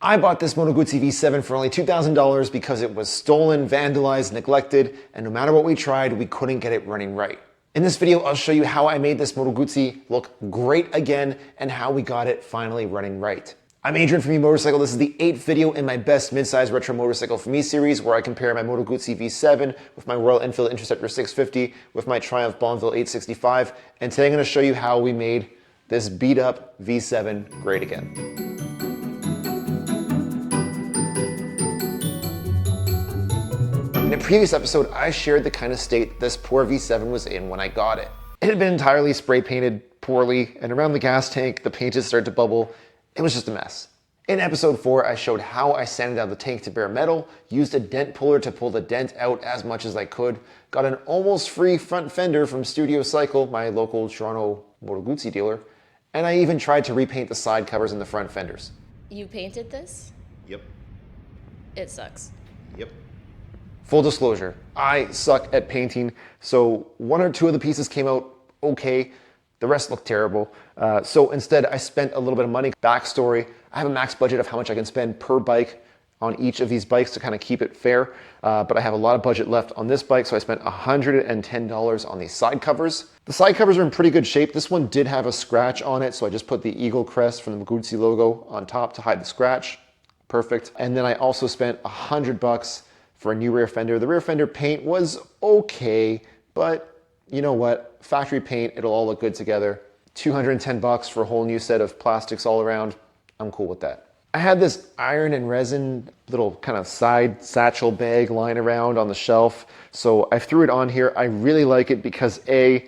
I bought this Moto Guzzi V7 for only $2,000 because it was stolen, vandalized, neglected, and no matter what we tried, we couldn't get it running right. In this video, I'll show you how I made this Moto Guzzi look great again and how we got it finally running right. I'm Adrian from eMotorcycle. This is the 8th video in my best midsize retro motorcycle for me series where I compare my Moto Guzzi V7 with my Royal Enfield Interceptor 650 with my Triumph Bonneville 865, and today I'm going to show you how we made this beat up V7 great again. In a previous episode, I shared the kind of state this poor V7 was in when I got it. It had been entirely spray painted poorly, and around the gas tank, the paint had started to bubble. It was just a mess. In episode 4, I showed how I sanded down the tank to bare metal, used a dent puller to pull the dent out as much as I could, got an almost free front fender from Studio Cycle, my local Toronto Moto Guzzi dealer, and I even tried to repaint the side covers and the front fenders. You painted this? Yep. It sucks. Yep. Full disclosure, I suck at painting, so one or two of the pieces came out okay, the rest looked terrible. So instead I spent a little bit of money. Backstory, I have a max budget of how much I can spend per bike on each of these bikes to kind of keep it fair, but I have a lot of budget left on this bike, so I spent $110 on these side covers. The side covers are in pretty good shape. This one did have a scratch on it, so I just put the eagle crest from the Guzzi logo on top to hide the scratch. Perfect. And then I also spent $100 for a new rear fender. The rear fender paint was okay, but you know what? Factory paint, it'll all look good together. $210 for a whole new set of plastics all around. I'm cool with that. I had this iron and resin little kind of side satchel bag lying around on the shelf, so I threw it on here. I really like it because A,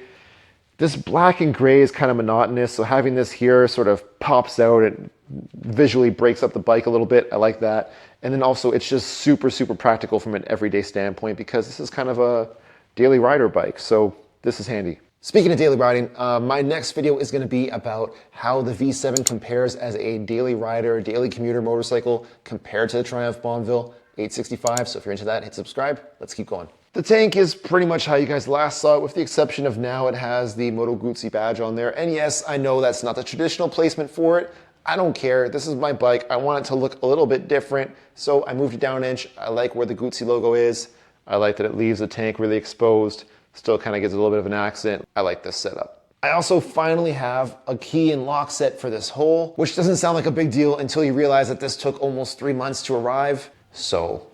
this black and gray is kind of monotonous, so having this here sort of pops out and visually breaks up the bike a little bit. I like that. And then also it's just super practical from an everyday standpoint because this is kind of a daily rider bike, so this is handy. Speaking of daily riding, my next video is going to be about how the V7 compares as a daily rider, daily commuter motorcycle compared to the Triumph Bonneville 865. So if you're into that, hit subscribe. Let's keep going. The tank is pretty much how you guys last saw it, with the exception of now it has the Moto Guzzi badge on there. And yes, I know that's not the traditional placement for it. I don't care. This is my bike. I want it to look a little bit different, so I moved it down an inch. I like where the Guzzi logo is. I like that it leaves the tank really exposed. Still kind of gives a little bit of an accent. I like this setup. I also finally have a key and lock set for this hole, which doesn't sound like a big deal until you realize that this took almost 3 months to arrive. So,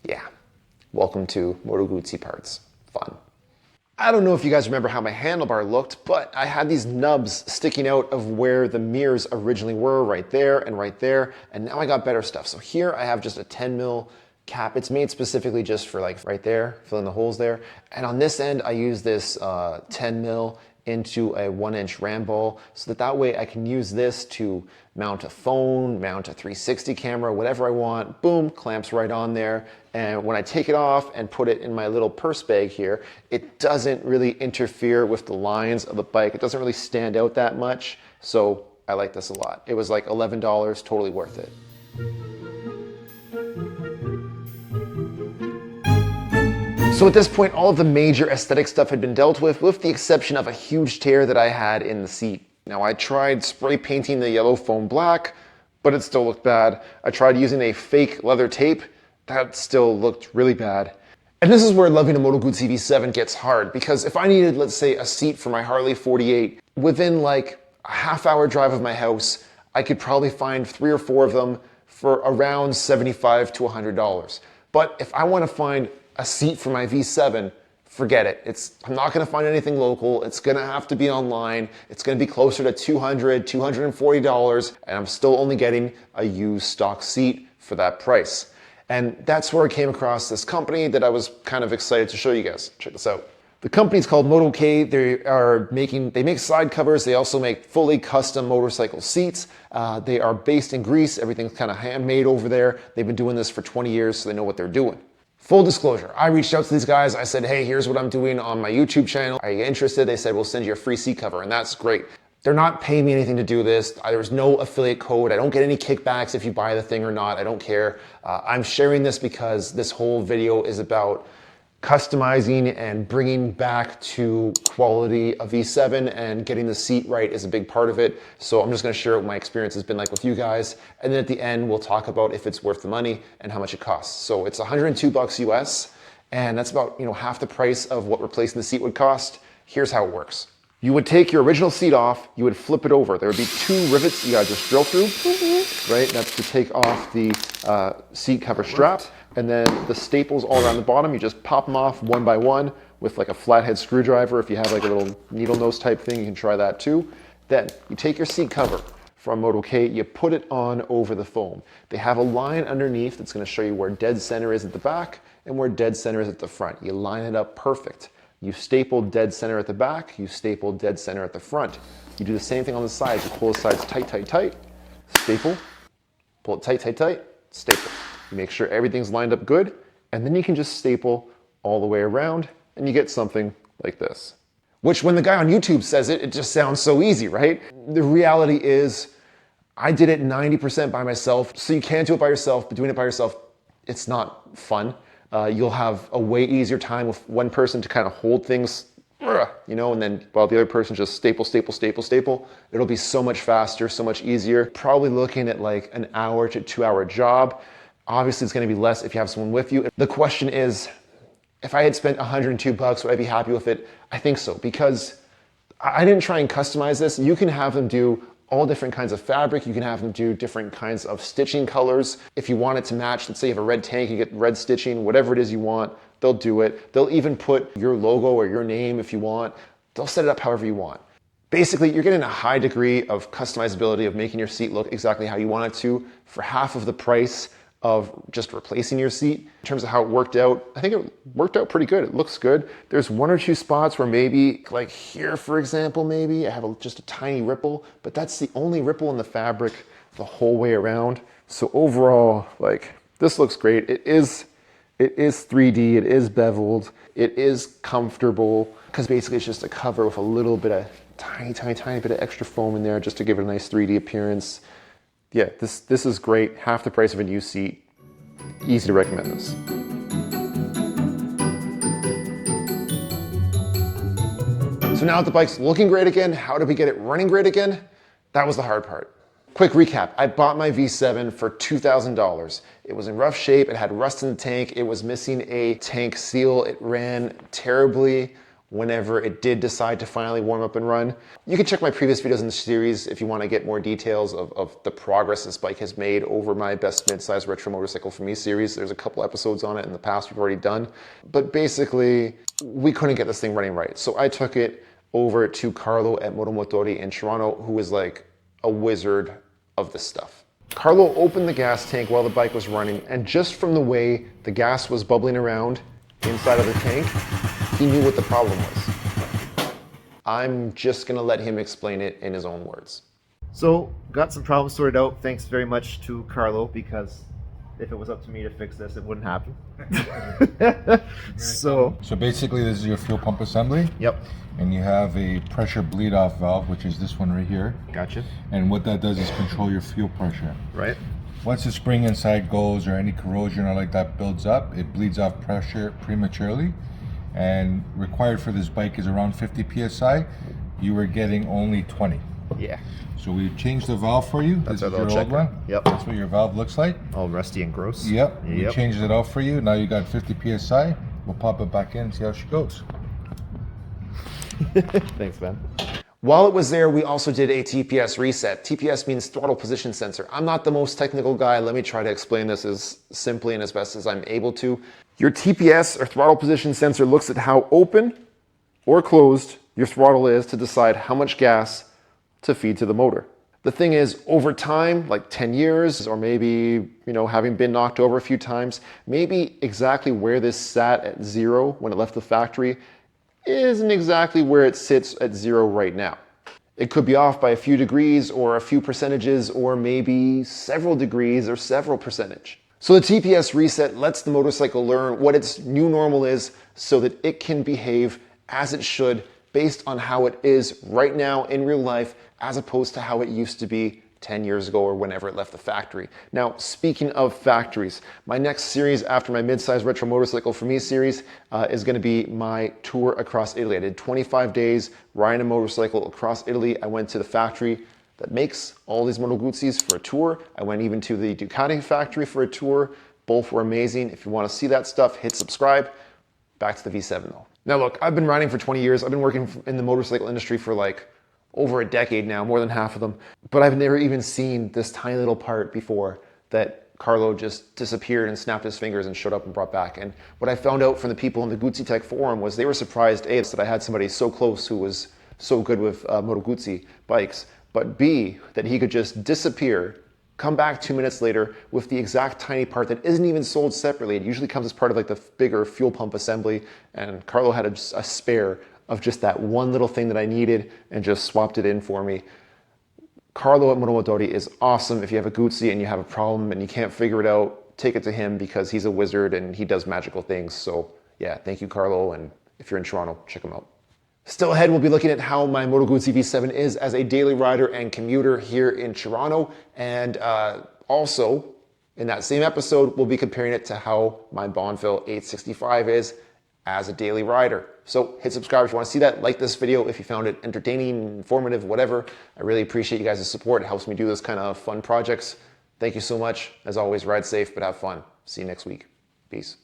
yeah. Welcome to Moto Guzzi parts. Fun. I don't know if you guys remember how my handlebar looked, but I had these nubs sticking out of where the mirrors originally were, right there, and now I got better stuff. So here I have just a 10 mil cap. It's made specifically just for like right there, filling the holes there. And on this end, I use this 10 mil into a 1-inch ram ball so that way I can use this to mount a phone, mount a 360 camera, whatever I want. Boom, clamps right on there. And when I take it off and put it in my little purse bag here, it doesn't really interfere with the lines of the bike. It doesn't really stand out that much. So I like this a lot. It was like $11, totally worth it. So at this point, all of the major aesthetic stuff had been dealt with the exception of a huge tear that I had in the seat. Now I tried spray painting the yellow foam black, but it still looked bad. I tried using a fake leather tape. That still looked really bad. And this is where loving a Moto Guzzi V7 gets hard, because if I needed, let's say, a seat for my Harley 48, within like a half-hour drive of my house, I could probably find 3 or 4 of them for around $75 to $100. But if I want to find a seat for my V7, forget it. I'm not going to find anything local. It's going to have to be online. It's going to be closer to $200, $240, and I'm still only getting a used stock seat for that price. And that's where I came across this company that I was kind of excited to show you guys. Check this out. The company's called Moto K. They make side covers. They also make fully custom motorcycle seats. They are based in Greece. Everything's kind of handmade over there. They've been doing this for 20 years, so they know what they're doing. Full disclosure, I reached out to these guys. I said, hey, here's what I'm doing on my YouTube channel. Are you interested? They said, we'll send you a free seat cover, and that's great. They're not paying me anything to do this. There's no affiliate code. I don't get any kickbacks if you buy the thing or not. I don't care. I'm sharing this because this whole video is about Customizing and bringing back to quality a V7 and getting the seat right is a big part of it. So I'm just gonna share what my experience has been like with you guys. And then at the end, we'll talk about if it's worth the money and how much it costs. So it's 102 bucks US, and that's about half the price of what replacing the seat would cost. Here's how it works. You would take your original seat off, you would flip it over. There would be 2 rivets you gotta just drill through, right? That's to take off the seat cover strap. And then the staples all around the bottom, you just pop them off one by one with like a flathead screwdriver. If you have like a little needle nose type thing, you can try that too. Then you take your seat cover from Moto K, you put it on over the foam. They have a line underneath that's gonna show you where dead center is at the back and where dead center is at the front. You line it up perfect. You staple dead center at the back, you staple dead center at the front. You do the same thing on the sides. You pull the sides tight, tight, tight, staple, pull it tight, tight, tight, staple. You make sure everything's lined up good, and then you can just staple all the way around, and you get something like this. Which, when the guy on YouTube says it, it just sounds so easy, right? The reality is, I did it 90% by myself, so you can do it by yourself, but doing it by yourself, it's not fun. You'll have a way easier time with one person to kind of hold things, and then while the other person just staple, staple, staple, staple. It'll be so much faster, so much easier. Probably looking at like an hour to 2 hour job. Obviously, it's gonna be less if you have someone with you. The question is, if I had spent 102 bucks, would I be happy with it? I think so, because I didn't try and customize this. You can have them do all different kinds of fabric. You can have them do different kinds of stitching colors. If you want it to match, let's say you have a red tank, you get red stitching, whatever it is you want, they'll do it. They'll even put your logo or your name if you want. They'll set it up however you want. Basically, you're getting a high degree of customizability of making your seat look exactly how you want it to for half of the price of just replacing your seat. In terms of how it worked out, I think it worked out pretty good. It looks good. There's 1 or 2 spots where maybe, like here for example, maybe I have just a tiny ripple, but that's the only ripple in the fabric the whole way around. So overall, like, this looks great. It is 3D, it is beveled, it is comfortable, because basically it's just a cover with a little bit of tiny, tiny, tiny bit of extra foam in there just to give it a nice 3D appearance. Yeah, this is great. Half the price of a new seat. Easy to recommend this. So now that the bike's looking great again, how did we get it running great again? That was the hard part. Quick recap, I bought my V7 for $2,000. It was in rough shape, it had rust in the tank, it was missing a tank seal, it ran terribly whenever it did decide to finally warm up and run. You can check my previous videos in the series if you want to get more details of the progress this bike has made over my best midsize retro motorcycle for me series. There's a couple episodes on it in the past we've already done. But basically, we couldn't get this thing running right. So I took it over to Carlo at Moto Motori in Toronto, who is like a wizard of this stuff. Carlo opened the gas tank while the bike was running, and just from the way the gas was bubbling around inside of the tank, he knew what the problem was. I'm just gonna let him explain it in his own words. So, got some problems sorted out. Thanks very much to Carlo, because if it was up to me to fix this, it wouldn't happen. So basically this is your fuel pump assembly. Yep. And you have a pressure bleed off valve, which is this one right here. Gotcha. And what that does is control your fuel pressure. Right. Once the spring inside goes or any corrosion or like that builds up, it bleeds off pressure prematurely. And required for this bike is around 50 PSI. You were getting only 20. Yeah. So we changed the valve for you. That's this our is your little old checker. one. Yep. That's what your valve looks like. All rusty and gross. Yep. We Yep. changed it out for you. Now you got 50 PSI. We'll pop it back in and see how she goes. Thanks, man. While it was there, we also did a TPS reset. TPS means throttle position sensor. I'm not the most technical guy. Let me try to explain this as simply and as best as I'm able to. Your TPS, or throttle position sensor, looks at how open or closed your throttle is to decide how much gas to feed to the motor. The thing is, over time, like 10 years, or maybe, having been knocked over a few times, maybe exactly where this sat at 0 when it left the factory isn't exactly where it sits at 0 right now. It could be off by a few degrees or a few percentages, or maybe several degrees or several percentage. So the TPS reset lets the motorcycle learn what its new normal is so that it can behave as it should based on how it is right now in real life, as opposed to how it used to be 10 years ago or whenever it left the factory. Now, speaking of factories, my next series after my mid-size retro motorcycle for me series is going to be my tour across Italy. I did 25 days riding a motorcycle across Italy. I went to the factory that makes all these Moto Guzzis for a tour. I went even to the Ducati factory for a tour. Both were amazing. If you want to see that stuff, hit subscribe. Back to the V7 though. Now look, I've been riding for 20 years. I've been working in the motorcycle industry for like over a decade now, more than half of them. But I've never even seen this tiny little part before that Carlo just disappeared and snapped his fingers and showed up and brought back. And what I found out from the people in the Guzzi Tech forum was they were surprised, A, that I had somebody so close who was so good with Moto Guzzi bikes, but B, that he could just disappear, come back 2 minutes later with the exact tiny part that isn't even sold separately. It usually comes as part of like the bigger fuel pump assembly, and Carlo had a spare of just that one little thing that I needed and just swapped it in for me. Carlo at Motomotori is awesome. If you have a Guzzi and you have a problem and you can't figure it out, take it to him because he's a wizard and he does magical things. So yeah, thank you, Carlo. And if you're in Toronto, check him out. Still ahead, we'll be looking at how my Moto Guzzi V7 is as a daily rider and commuter here in Toronto. And also, in that same episode, we'll be comparing it to how my Bonneville 865 is as a daily rider. So hit subscribe if you want to see that. Like this video if you found it entertaining, informative, whatever. I really appreciate you guys' support. It helps me do this kind of fun projects. Thank you so much. As always, ride safe, but have fun. See you next week. Peace.